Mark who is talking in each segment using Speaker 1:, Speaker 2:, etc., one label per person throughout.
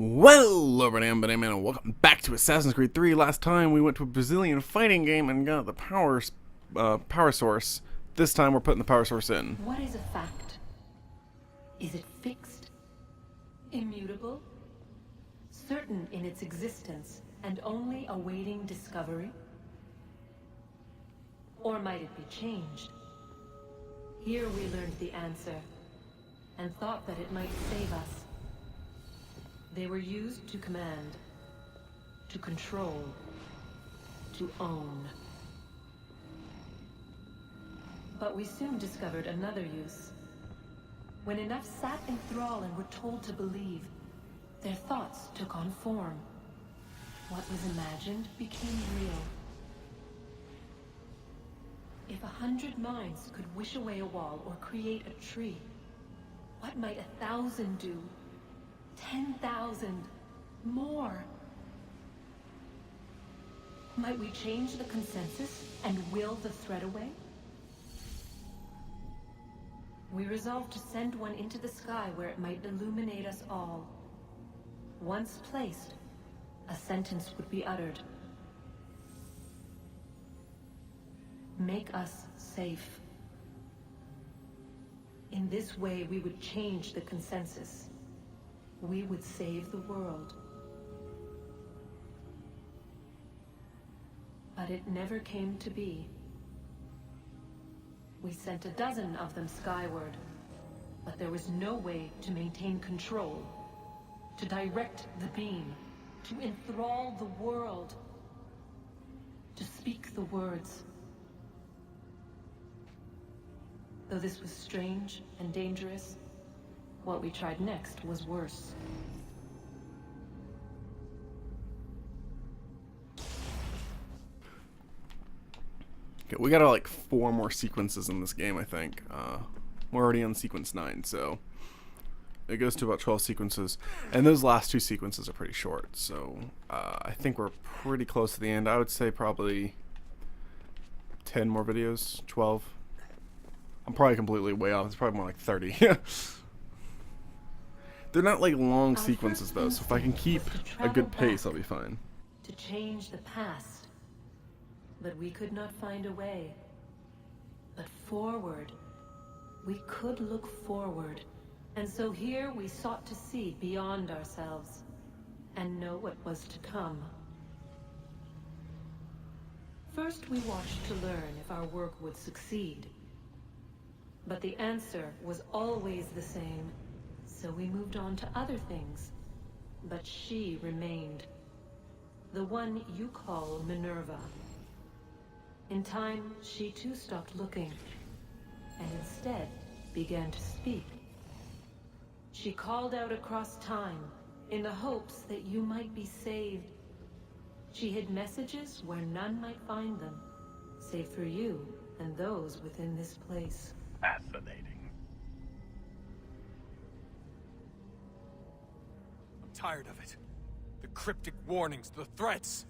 Speaker 1: Well, man, and welcome back to Assassin's Creed 3. Last time we went to a Brazilian fighting game and got the power source. This time we're putting the power source in.
Speaker 2: What is a fact? Is it fixed? Immutable? Certain in its existence and only awaiting discovery? Or might it be changed? Here we learned the answer and thought that it might save us. They were used to command, to control, to own. But we soon discovered another use. When enough sat in thrall and were told to believe, their thoughts took on form. What was imagined became real. If 100 minds could wish away a wall or create a tree, what might 1,000 do? 10,000 more. Might we change the consensus and will the threat away? We resolved to send one into the sky where it might illuminate us all. Once placed, a sentence would be uttered. Make us safe. In this way, we would change the consensus. We would save the world. But it never came to be. We sent a dozen of them skyward, but there was no way to maintain control, to direct the beam, to enthrall the world, to speak the words. Though this was strange and dangerous, what we tried next was worse.
Speaker 1: Okay, we got like 4 more sequences in this game, I think. We're already on sequence 9, so it goes to about 12 sequences. And those last 2 sequences are pretty short, so I think we're pretty close to the end. I would say probably 10 more videos, 12. I'm probably completely way off. It's probably more like 30. They're not like long sequences though, so if I can keep a good pace, I'll be fine.
Speaker 2: To change the past, but we could not find a way. But forward, we could look forward, and so here we sought to see beyond ourselves and know what was to come. First, we watched to learn if our work would succeed, but the answer was always the same. So we moved on to other things, but she remained. The one you call Minerva. In time, she too stopped looking, and instead began to speak. She called out across time, in the hopes that you might be saved. She hid messages where none might find them, save for you and those within this place.
Speaker 3: Fascinating.
Speaker 4: Tired of it. The cryptic warnings, the threats.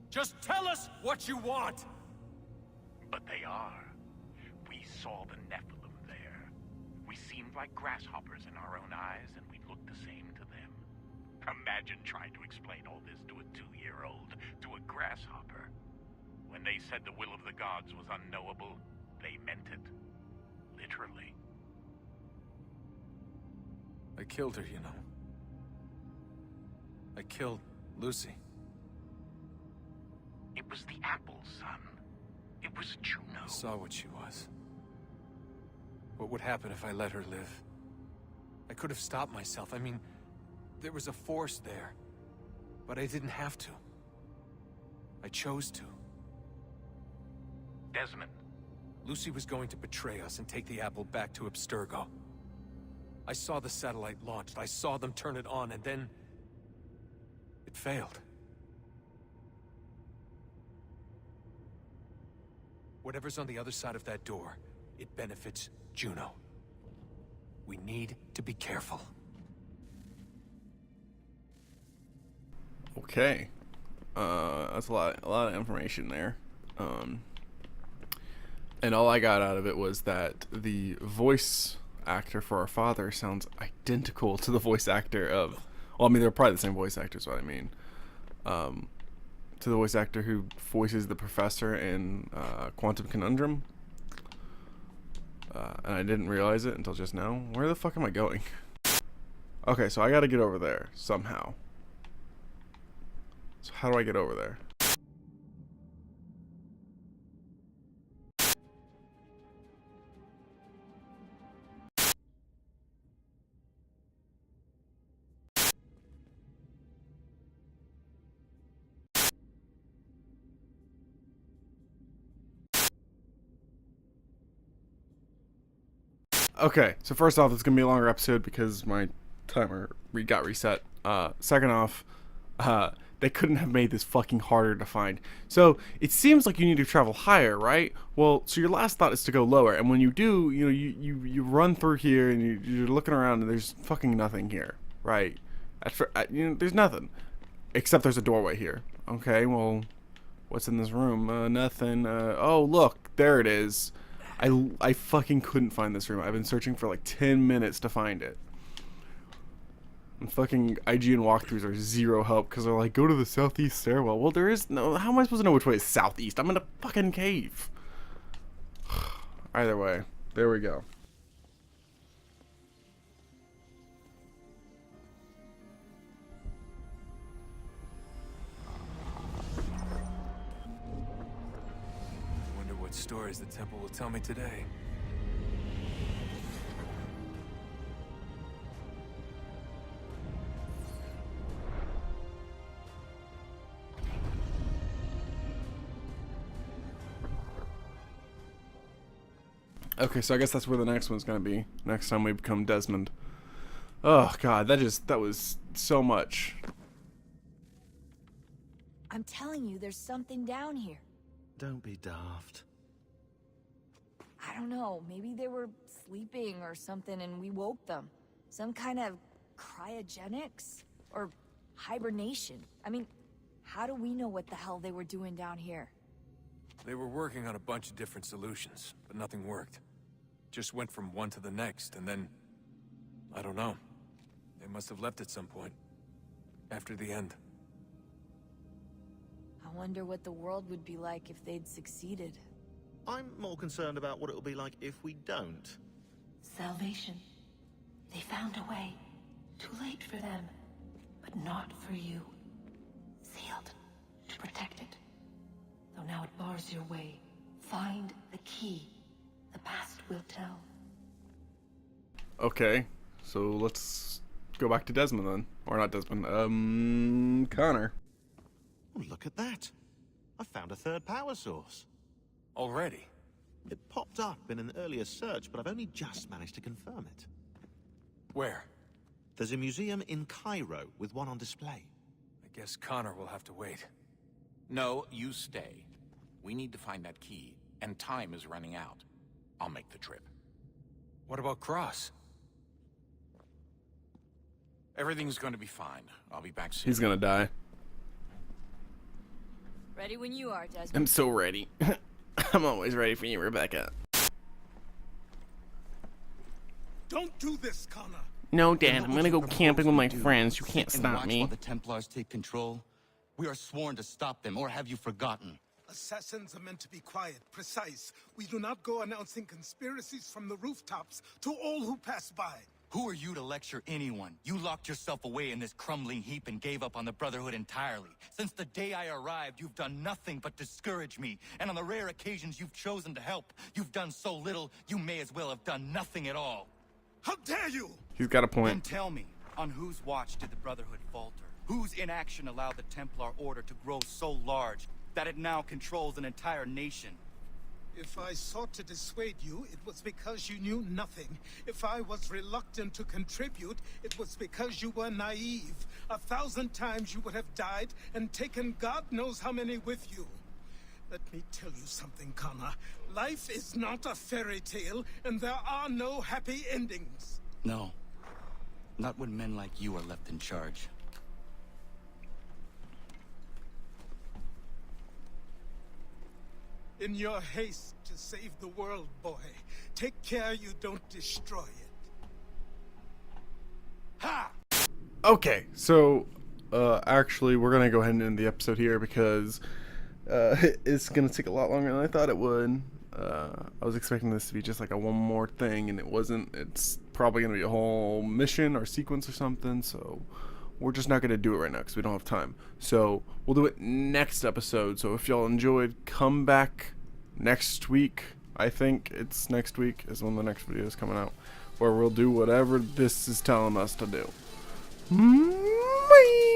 Speaker 4: Just tell us what you want!
Speaker 3: But they are. We saw the Nephilim there. We seemed like grasshoppers in our own eyes, and we looked the same to them. Imagine trying to explain all this to a 2-year-old, to a grasshopper. When they said the will of the gods was unknowable, they meant it. Literally.
Speaker 4: I killed her, you know. I killed Lucy.
Speaker 3: It was the apple, son. It was Juno.
Speaker 4: I saw what she was. What would happen if I let her live? I could have stopped myself. I mean, there was a force there. But I didn't have to. I chose to.
Speaker 3: Desmond.
Speaker 4: Lucy was going to betray us and take the apple back to Abstergo. I saw the satellite launched. I saw them turn it on, and then it failed. Whatever's on the other side of that door, it benefits Juno. We need to be careful.
Speaker 1: Okay. That's a lot of information there. And all I got out of it was that the voice actor for our father sounds identical to the voice actor of Well, I mean, they're probably the same voice actors, what I mean. To the voice actor who voices the professor in Quantum Conundrum. And I didn't realize it until just now. Where the fuck am I going? Okay, so I gotta get over there somehow. So how do I get over there? Okay, so first off, it's gonna be a longer episode because my timer got reset. Second off, they couldn't have made this fucking harder to find. So it seems like you need to travel higher, right? Well, so your last thought is to go lower, and when you do, you know, you run through here and you're looking around and there's fucking nothing here, right? There's nothing, except there's a doorway here. Okay, well, what's in this room? Nothing. Oh, look, there it is. I fucking couldn't find this room. I've been searching for like 10 minutes to find it. And fucking IGN walkthroughs are zero help because they're like, go to the southeast stairwell. Well, there is no. How am I supposed to know which way is southeast? I'm in a fucking cave. Either way, there we go.
Speaker 4: I wonder what stories the temple will tell me today.
Speaker 1: Okay, so I guess that's where the next one's gonna be. Next time we become Desmond. Oh god, that was so much.
Speaker 5: I'm telling you, there's something down here.
Speaker 6: Don't be daft.
Speaker 5: I don't know, maybe they were sleeping or something and we woke them. Some kind of cryogenics? Or hibernation. I mean, how do we know what the hell they were doing down here?
Speaker 4: They were working on a bunch of different solutions, but nothing worked. Just went from one to the next, and then... I don't know. They must have left at some point. After the end.
Speaker 5: I wonder what the world would be like if they'd succeeded.
Speaker 6: I'm more concerned about what it'll be like if we don't.
Speaker 2: Salvation. They found a way. Too late for them, but not for you. Sealed to protect it. Though now it bars your way. Find the key. The past will tell.
Speaker 1: Okay, so let's go back to Desmond then. Or not Desmond, Connor.
Speaker 6: Oh, look at that. I found a third power source.
Speaker 4: Already?
Speaker 6: It popped up in an earlier search, but I've only just managed to confirm it.
Speaker 4: Where?
Speaker 6: There's a museum in Cairo with one on display.
Speaker 4: I guess Connor will have to wait.
Speaker 3: No, you stay. We need to find that key, and time is running out. I'll make the trip.
Speaker 4: What about Cross?
Speaker 3: Everything's going to be fine. I'll be back soon.
Speaker 1: He's gonna die.
Speaker 5: Ready when you are, Desmond.
Speaker 1: I'm so ready. I'm always ready for you, Rebecca.
Speaker 7: Don't do this, Connor.
Speaker 1: No, Dad, I'm gonna go camping with my friends. You can't
Speaker 8: Sit and
Speaker 1: stop
Speaker 8: watch
Speaker 1: me.
Speaker 8: while the Templars take control. We are sworn to stop them, or have you forgotten?
Speaker 7: Assassins are meant to be quiet, precise. We do not go announcing conspiracies from the rooftops to all who pass by.
Speaker 8: Who are you to lecture anyone? You locked yourself away in this crumbling heap and gave up on the Brotherhood entirely. Since the day I arrived, you've done nothing but discourage me. And on the rare occasions you've chosen to help, you've done so little, you may as well have done nothing at all.
Speaker 7: How dare you!
Speaker 1: He's got a
Speaker 8: Then
Speaker 1: point.
Speaker 8: tell me, on whose watch did the Brotherhood falter? Whose inaction allowed the Templar Order to grow so large that it now controls an entire nation?
Speaker 7: If I sought to dissuade you, it was because you knew nothing. If I was reluctant to contribute, it was because you were naive. 1,000 times you would have died and taken God knows how many with you. Let me tell you something, Connor. Life is not a fairy tale, and there are no happy endings.
Speaker 8: No. Not when men like you are left in charge.
Speaker 7: In your haste to save the world, boy, take care you don't destroy it. Ha!
Speaker 1: Okay, so actually, we're gonna go ahead and end the episode here because it's gonna take a lot longer than I thought it would. I was expecting this to be just like a one more thing, and it wasn't. It's probably gonna be a whole mission or sequence or something. So we're just not gonna do it right now because we don't have time. So we'll do it next episode. So if y'all enjoyed, come back next week. I think it's next week is when the next video is coming out, where we'll do whatever this is telling us to do. Bye.